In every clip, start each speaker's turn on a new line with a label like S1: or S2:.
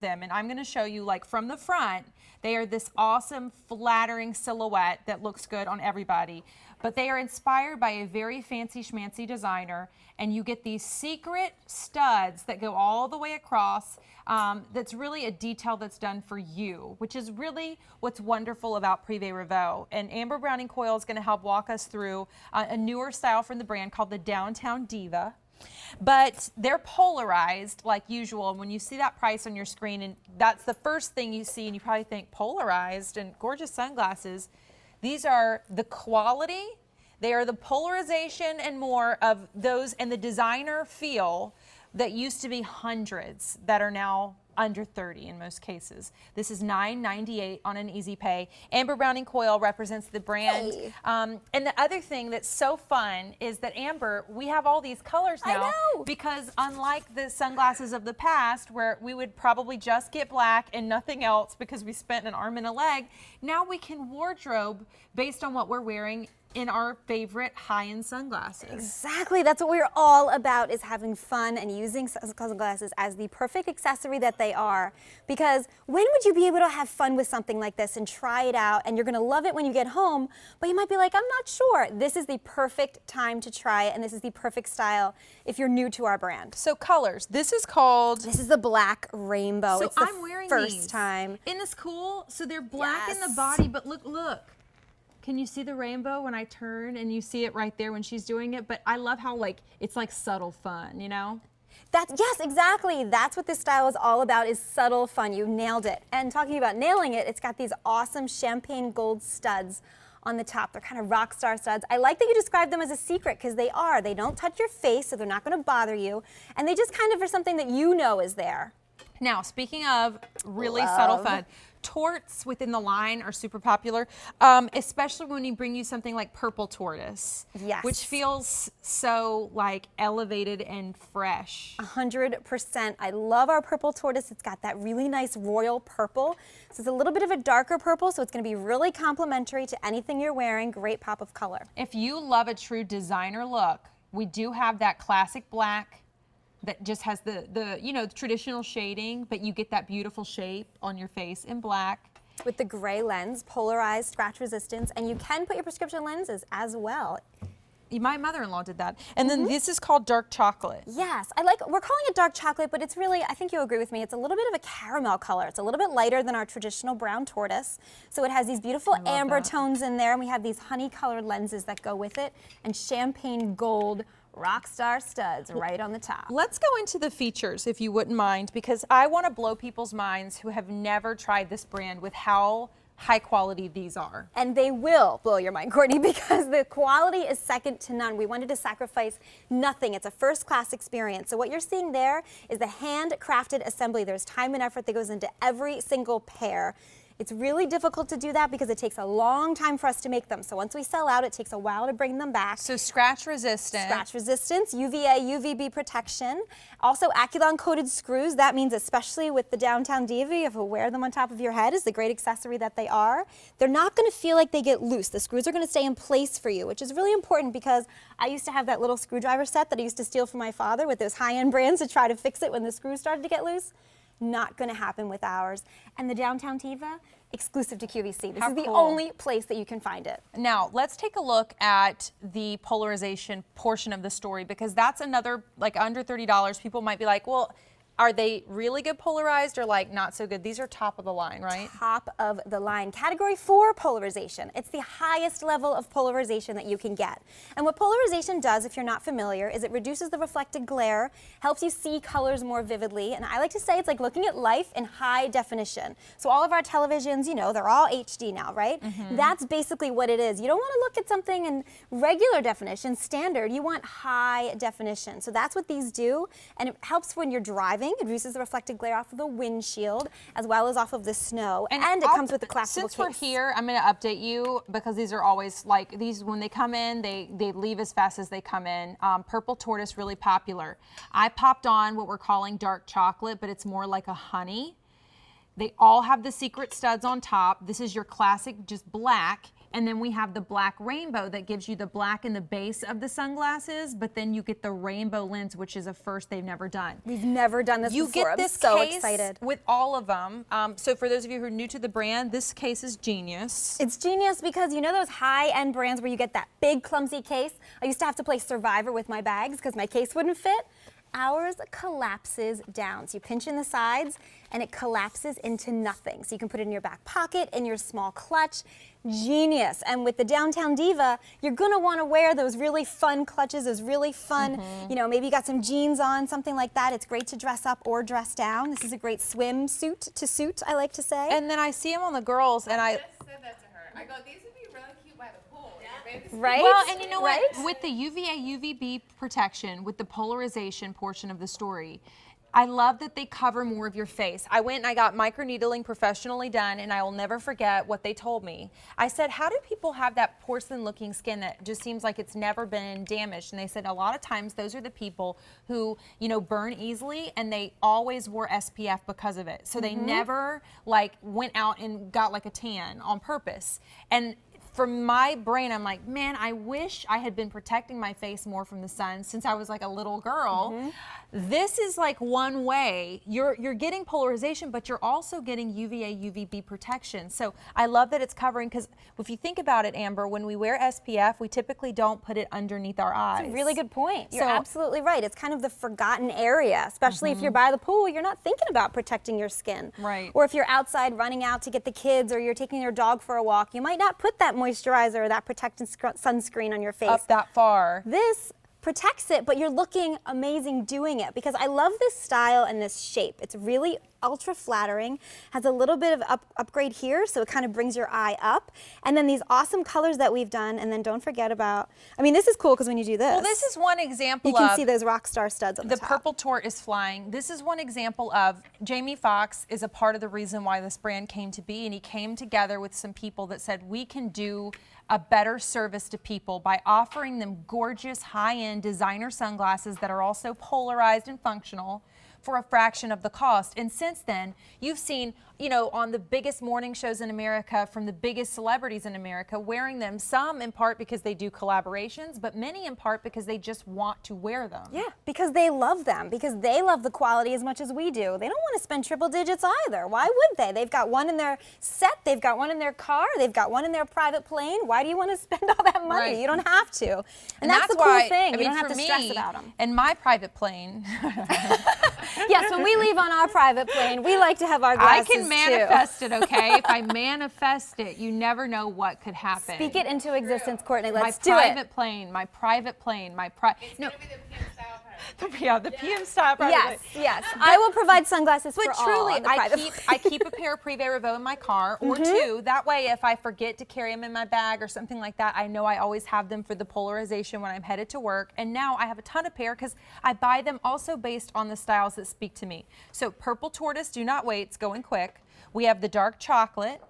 S1: them, and I'm going to show you, like, from the front, they are this awesome flattering silhouette that looks good on everybody, but they are inspired by a very fancy schmancy designer, and you get these secret studs that go all the way across. That's really a detail that's done for you, which is really what's wonderful about Prive Revaux. And Amber Browning Coyle is going to help walk us through a newer style from the brand called the Downtown Diva. But they're polarized like usual, and when you see that price on your screen, and that's the first thing you see, and you probably think polarized and gorgeous sunglasses. These are the quality, they are the polarization and more of those, and the designer feel that used to be hundreds that are now under 30 in most cases. This is $9.98 on an easy pay. Amber Browning Coyle represents the brand.
S2: Hey.
S1: And the other thing that's so fun is that, Amber, we have all these colors now.
S2: I know.
S1: Because unlike the sunglasses of the past where we would probably just get black and nothing else because we spent an arm and a leg, now we can wardrobe based on what we're wearing in our favorite high-end sunglasses.
S2: Exactly, that's what we're all about, is having fun and using sunglasses as the perfect accessory that they are. Because when would you be able to have fun with something like this and try it out, and you're gonna love it when you get home, but you might be like, I'm not sure. This is the perfect time to try it, and this is the perfect style if you're new to our brand.
S1: So colors, this is called...
S2: This is the black rainbow.
S1: So
S2: it's the
S1: I'm wearing
S2: first
S1: these.
S2: time.
S1: Isn't this cool? So they're black in the
S2: Yes.
S1: body, but look. Can you see the rainbow when I turn, and you see it right there when she's doing it? But I love how, like, it's like subtle fun, you know?
S2: Yes, exactly. That's what this style is all about, is subtle fun. You nailed it. And talking about nailing it, it's got these awesome champagne gold studs on the top. They're kind of rock star studs. I like that you describe them as a secret, because they are. They don't touch your face, so they're not going to bother you. And they just kind of are something that you know is there.
S1: Now, speaking of really subtle fun, torts within the line are super popular, especially when you bring you something like purple tortoise,
S2: Yes.
S1: which feels so like elevated and fresh.
S2: 100%. I love our purple tortoise. It's got that really nice royal purple. So it's a little bit of a darker purple, so it's going to be really complementary to anything you're wearing. Great pop of color.
S1: If you love a true designer look, we do have that classic black that just has the you know, the traditional shading, but you get that beautiful shape on your face in black.
S2: With the gray lens, polarized, scratch resistance, and you can put your prescription lenses as well.
S1: My mother-in-law did that. And then this is called dark chocolate.
S2: Yes, we're calling it dark chocolate, but it's really, I think you'll agree with me, it's a little bit of a caramel color. It's a little bit lighter than our traditional brown tortoise. So it has these beautiful amber tones in there, and we have these honey-colored lenses that go with it, and champagne gold rock star studs right on the top.
S1: Let's go into the features, if you wouldn't mind, because I want to blow people's minds who have never tried this brand with how high quality these are.
S2: And they will blow your mind, Courtney, because the quality is second to none. We wanted to sacrifice nothing. It's a first-class experience. So what you're seeing there is the handcrafted assembly. There's time and effort that goes into every single pair. It's really difficult to do that because it takes a long time for us to make them. So once we sell out, it takes a while to bring them back.
S1: So scratch resistant.
S2: Scratch resistance, UVA, UVB protection. Also Aculon coated screws. That means especially with the Downtown Diva, if you wear them on top of your head, is the great accessory that they are. They're not going to feel like they get loose. The screws are going to stay in place for you, which is really important because I used to have that little screwdriver set that I used to steal from my father with those high-end brands to try to fix it when the screws started to get loose. Not going to happen with ours. And the Downtown Diva, exclusive to QVC. This is the only place that you can find it.
S1: Now, let's take a look at the polarization portion of the story, because that's another, like, under $30. People might be like, well, are they really good polarized or like not so good? These are top of the line, right?
S2: Top of the line. Category 4 polarization. It's the highest level of polarization that you can get. And what polarization does, if you're not familiar, is it reduces the reflected glare, helps you see colors more vividly, and I like to say it's like looking at life in high definition. So all of our televisions, you know, they're all HD now, right? That's basically what it is. You don't want to look at something in regular definition, standard. You want high definition. So that's what these do, and it helps when you're driving. It reduces the reflected glare off of the windshield as well as off of the snow, and it comes with the collapsible case.
S1: Since we're here, I'm going to update you because these are always like these. When they come in, they leave as fast as they come in. Purple tortoise, really popular. I popped on what we're calling dark chocolate, but it's more like a honey. They all have the secret studs on top. This is your classic, just black. And then we have the black rainbow that gives you the black in the base of the sunglasses, but then you get the rainbow lens, which is a first they've never done.
S2: We've never done this
S1: You
S2: before.
S1: get this
S2: I'm so
S1: case
S2: excited.
S1: with all of them. So for those of you who are new to the brand, this case is genius.
S2: It's genius because you know those high-end brands where you get that big clumsy case? I used to have to play Survivor with my bags because my case wouldn't fit. Ours collapses down. So you pinch in the sides and it collapses into nothing. So you can put it in your back pocket, in your small clutch. Genius. And with the Downtown Diva, you're gonna wanna wear those really fun clutches, those really fun, you know, maybe you got some jeans on, something like that. It's great to dress up or dress down. This is a great swimsuit to suit, I like to say.
S1: And then I see them on the girls and I
S3: just said that to her. I go, these would be really cute by the pool.
S2: Right?
S1: Well, and you know
S2: Right?
S1: what? With the UVA UVB protection, with the polarization portion of the story, I love that they cover more of your face. I went and I got microneedling professionally done, and I will never forget what they told me. I said, how do people have that porcelain looking skin that just seems like it's never been damaged? And they said a lot of times those are the people who, you know, burn easily, and they always wore SPF because of it. So they never like went out and got like a tan on purpose. And from my brain, I'm like, man, I wish I had been protecting my face more from the sun since I was like a little girl. This is like one way. You're getting polarization, but you're also getting UVA, UVB protection. So I love that it's covering, because if you think about it, Amber, when we wear SPF, we typically don't put it underneath our eyes.
S2: That's a really good point. You're
S1: So-
S2: absolutely right. It's kind of the forgotten area, especially if you're by the pool, you're not thinking about protecting your skin.
S1: Right.
S2: Or if you're outside running out to get the kids or you're taking your dog for a walk, you might not put that moisturizer or that protectant sunscreen on your face.
S1: Up that far.
S2: This protects it, but you're looking amazing doing it, because I love this style and this shape. It's really ultra flattering, has a little bit of upgrade here, so it kind of brings your eye up. And then these awesome colors that we've done, and then don't forget about, I mean, this is cool because when you do this,
S1: Well, this is one example
S2: you can
S1: of
S2: see those rock star studs on the top.
S1: purple tort is flying. This is one example of Jamie Foxx is a part of the reason why this brand came to be, and he came together with some people that said we can do a better service to people by offering them gorgeous high-end designer sunglasses that are also polarized and functional for a fraction of the cost. And since then, you've seen, you know, on the biggest morning shows in America from the biggest celebrities in America wearing them, some in part because they do collaborations, but many in part because they just want to wear them.
S2: Yeah, because they love them, because they love the quality as much as we do. They don't want to spend triple digits either. Why would they? They've got one in their set, they've got one in their car, they've got one in their private plane. Why do you want to spend all that money?
S1: Right.
S2: You don't have to. And that's the
S1: why,
S2: cool thing.
S1: I mean,
S2: You don't have
S1: for
S2: to stress
S1: me,
S2: about them.
S1: And my private plane,
S2: Yes, when we leave on our private plane, we like to have our
S1: I
S2: glasses
S1: can manifest it, okay? If I manifest it, you never know what could happen.
S2: too. Speak it into existence, Courtney.
S1: My
S2: Let's do
S1: private
S2: it.
S1: plane, my
S3: No. It's gonna be the PM style part.
S1: yeah, the PM style private
S2: Yes,
S1: plane.
S2: yes. I will provide sunglasses
S1: But
S2: for all
S1: truly,
S2: on the
S1: I
S2: private
S1: keep a pair of Prive Revaux in my car, or two. That way, if I forget to carry them in my bag or something like that, I know I always have them for the polarization when I'm headed to work. And now I have a ton of pair because I buy them also based on the styles that speak to me. So purple tortoise, do not wait, it's going quick. We have the dark chocolate.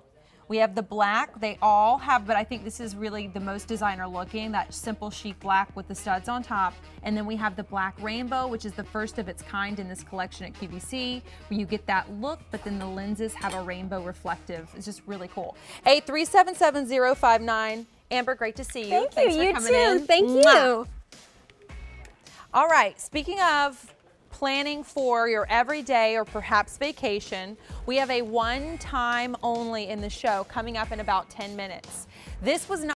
S1: We have the black. They all have, but I think this is really the most designer looking, that simple chic black with the studs on top. And then we have the black rainbow, which is the first of its kind in this collection at QVC, where you get that look, but then the lenses have a rainbow reflective. It's just really cool. 8377059. Amber, great to see you.
S2: Thank
S1: Thanks
S2: you.
S1: for
S2: You
S1: coming
S2: too.
S1: in.
S2: Thank you.
S1: Mwah. All right, speaking of planning for your everyday or perhaps vacation, we have a one time only in the show coming up in about 10 minutes. This was not